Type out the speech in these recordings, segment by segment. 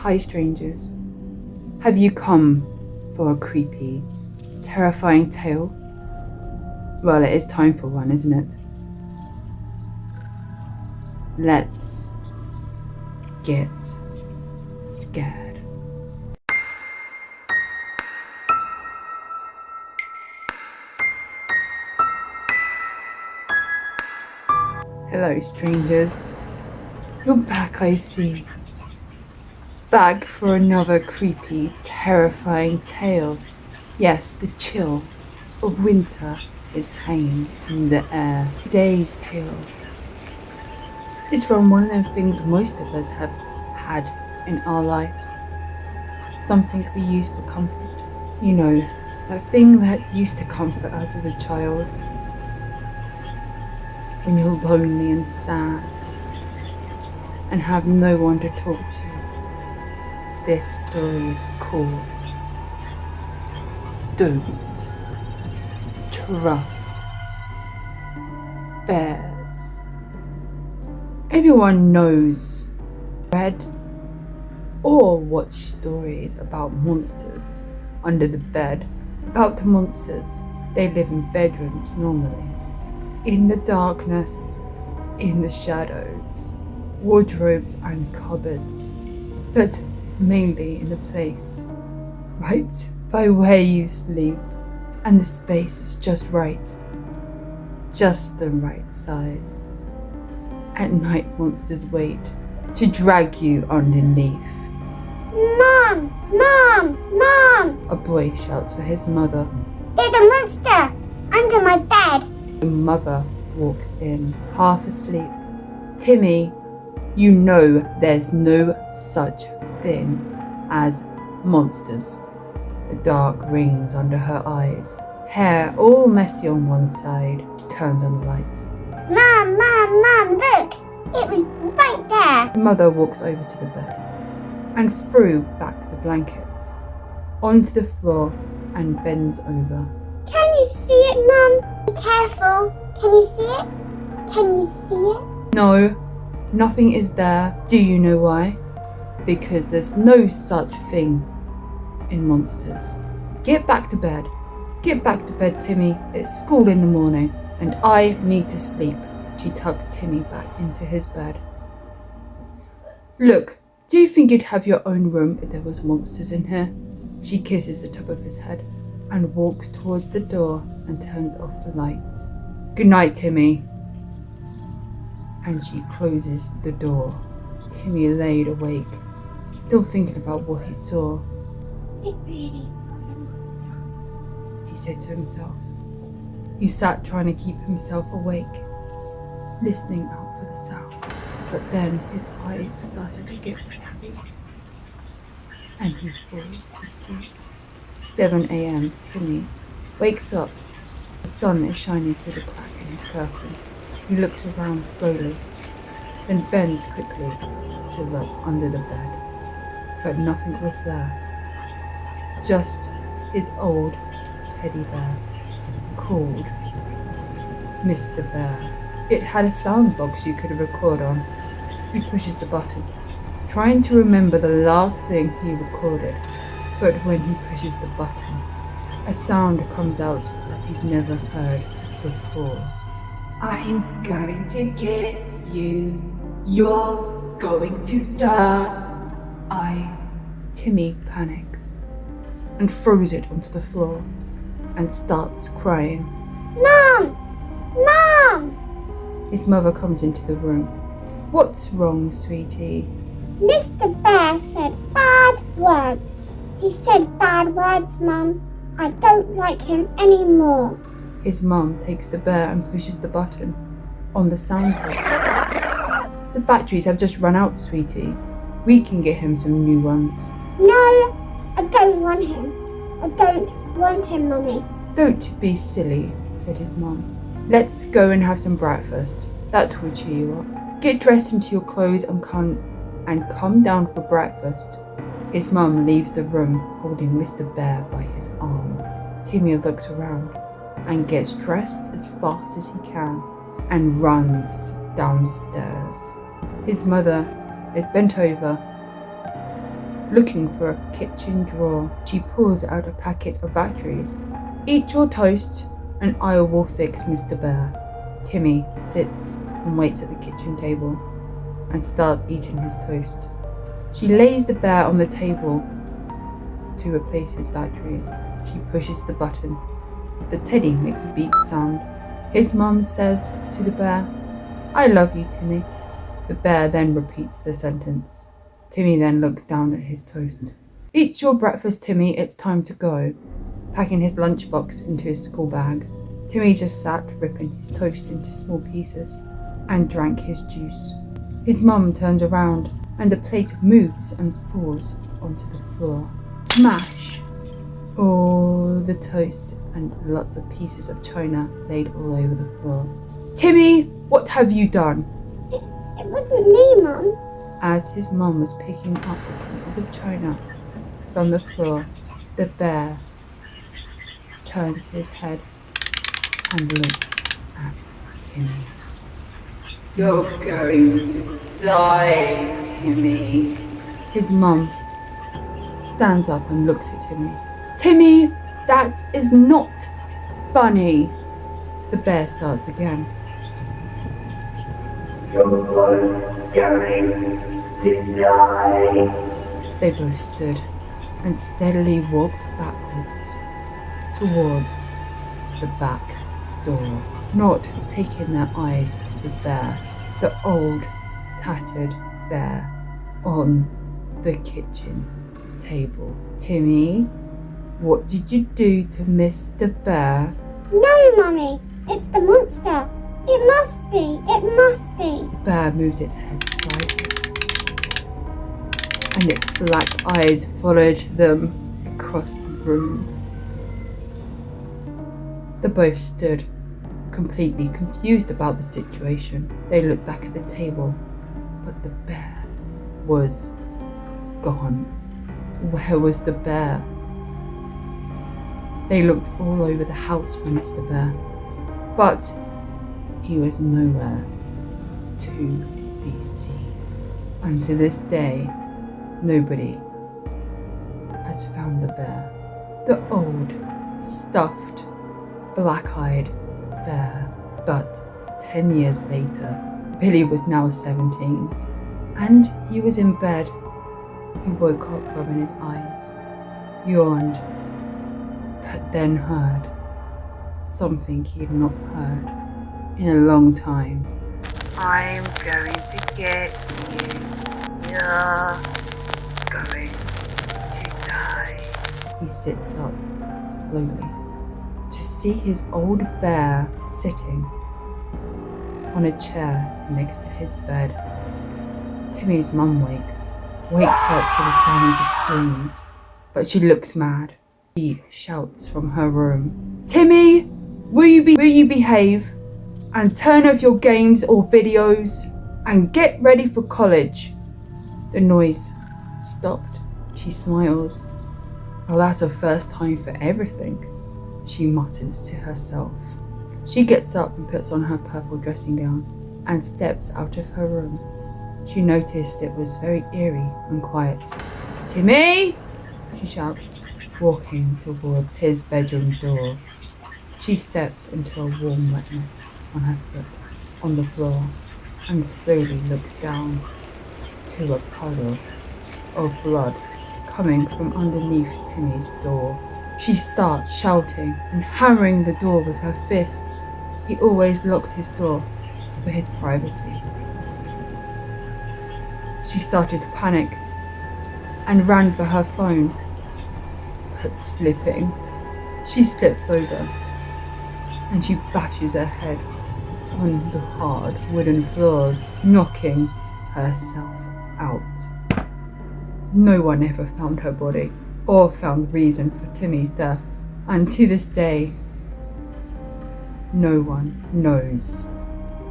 Hi strangers, have you come for a creepy, terrifying tale? Well, it is time for one, isn't it? Let's get scared. Hello strangers, you're back, I see. Back for another creepy, terrifying tale. Yes, the chill of winter is hanging in the air. Today's tale is from one of them things most of us have had in our lives. Something we use for comfort. You know, that thing that used to comfort us as a child. When you're lonely and sad and have no one to talk to. This story is called Don't Trust Bears. Everyone knows, read or watched stories about monsters under the bed. About the monsters, they live in bedrooms normally. In the darkness, in the shadows, wardrobes and cupboards. But mainly in the place right by where you sleep, and the space is just right, just the right size. At night monsters wait to drag you underneath. Mom! Mom! Mom! A boy shouts for his mother. There's a monster under my bed. The mother walks in, half asleep. Timmy, you know there's no such thing as monsters. The dark rings under her eyes, hair all messy on one side. She turns on the light. Mom! Mom! Mom! Look! It was right there. The mother walks over to the bed and threw back the blankets onto the floor and bends over. Can you see it, Mom? Be careful. Can you see it? Can you see it? No, nothing is there. Do you know why? Because there's no such thing in monsters. Get back to bed. Get back to bed, Timmy. It's school in the morning and I need to sleep. She tucks Timmy back into his bed. Look, do you think you'd have your own room if there was monsters in here? She kisses the top of his head and walks towards the door and turns off the lights. Good night, Timmy. And she closes the door. Timmy laid awake, still thinking about what he saw. It really was a monster, He said to himself. He sat trying to keep himself awake, listening out for the sounds. But then his eyes started to get heavy and he falls to sleep. 7 a.m. Timmy wakes up. The sun is shining through the crack in his curtain. He looks around slowly, then bends quickly to look under the bed. But nothing was there. Just his old teddy bear, called Mr. Bear. It had a sound box you could record on. He pushes the button, trying to remember the last thing he recorded. But when he pushes the button, a sound comes out that he's never heard before. I'm going to get you. You're going to die. Timmy panics and throws it onto the floor and starts crying. Mom! Mom! His mother comes into the room. What's wrong, sweetie? Mr. Bear said bad words. He said bad words, Mum. I don't like him anymore. His mum takes the bear and pushes the button on the sound box. The batteries have just run out, sweetie. We can get him some new ones. No, I don't want him. I don't want him, Mummy. Don't be silly, said his mum. Let's go and have some breakfast. That will cheer you up. Get dressed into your clothes and come down for breakfast. His mum leaves the room holding Mr. Bear by his arm. Timmy looks around and gets dressed as fast as he can and runs downstairs. His mother is bent over looking for a kitchen drawer. She pulls out a packet of batteries. Eat your toast and I will fix Mr. Bear. Timmy sits and waits at the kitchen table and starts eating his toast. She lays the bear on the table to replace his batteries. She pushes the button. The teddy makes a beep sound. His mum says to the bear, "I love you, Timmy." The bear then repeats the sentence. Timmy then looks down at his toast. "Eat your breakfast, Timmy, it's time to go." Packing his lunchbox into his school bag, Timmy just sat ripping his toast into small pieces and drank his juice. His mum turns around and the plate moves and falls onto the floor. Smash! All the toast and lots of pieces of china laid all over the floor. "Timmy, what have you done?" It wasn't me, Mum. As his mum was picking up the pieces of china from the floor, the bear turns his head and looks at Timmy. "You're going to die, Timmy." His mum stands up and looks at Timmy. "Timmy, that is not funny." The bear starts again. "You're both going to die." They both stood and steadily walked backwards towards the back door, not taking their eyes off the bear, the old tattered bear on the kitchen table. "Timmy, what did you do to Mr. Bear?" No, Mummy, it's the monster. It must be. The bear moved its head sideways, and its black eyes followed them across the room. They both stood, completely confused about the situation. They looked back at the table, but the bear was gone. Where was the bear? They looked all over the house for Mr. Bear, but he was nowhere to be seen. And to this day, nobody has found the bear. The old, stuffed, black-eyed bear. But 10 years later, Billy was now 17, and he was in bed. He woke up, rubbing his eyes, yawned, but then heard something he had not heard in a long time. "I'm going to get you. You're going to die." He sits up slowly to see his old bear sitting on a chair next to his bed. Timmy's mum wakes up to the sounds of screams, but she looks mad. She shouts from her room, "Timmy, will you behave and turn off your games or videos and get ready for college?" The noise stopped. She smiles. "Well, that's a first time for everything," she mutters to herself. She gets up and puts on her purple dressing gown and steps out of her room. She noticed it was very eerie and quiet. "Timmy!" she shouts, walking towards his bedroom door. She steps into a warm wetness on her foot on the floor and slowly looks down to a puddle of blood coming from underneath Timmy's door. She starts shouting and hammering the door with her fists. He always locked his door for his privacy. She started to panic and ran for her phone, but slipping, she slips over and she bashes her head on the hard wooden floors, knocking herself out. No one ever found her body or found the reason for Timmy's death, and to this day, no one knows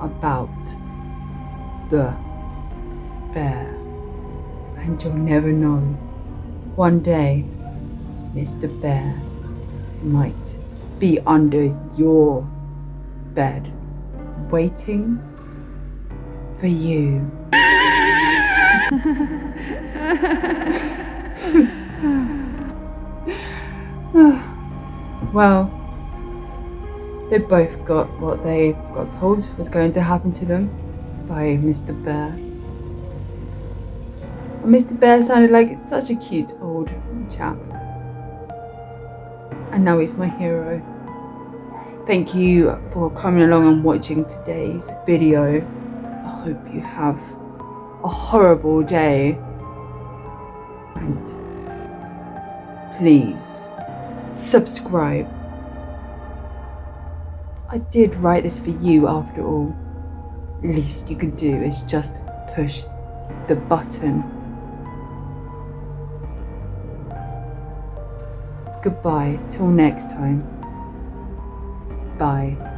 about the bear, and you'll never know. One day, Mr. Bear might be under your bed, waiting for you. Well, they both got what they got told was going to happen to them by Mr. Bear. And Mr. Bear sounded like such a cute old chap. And now he's my hero. Thank you for coming along and watching today's video. I hope you have a horrible day. And please subscribe. I did write this for you after all. Least you can do is just push the button. Goodbye till next time. Bye.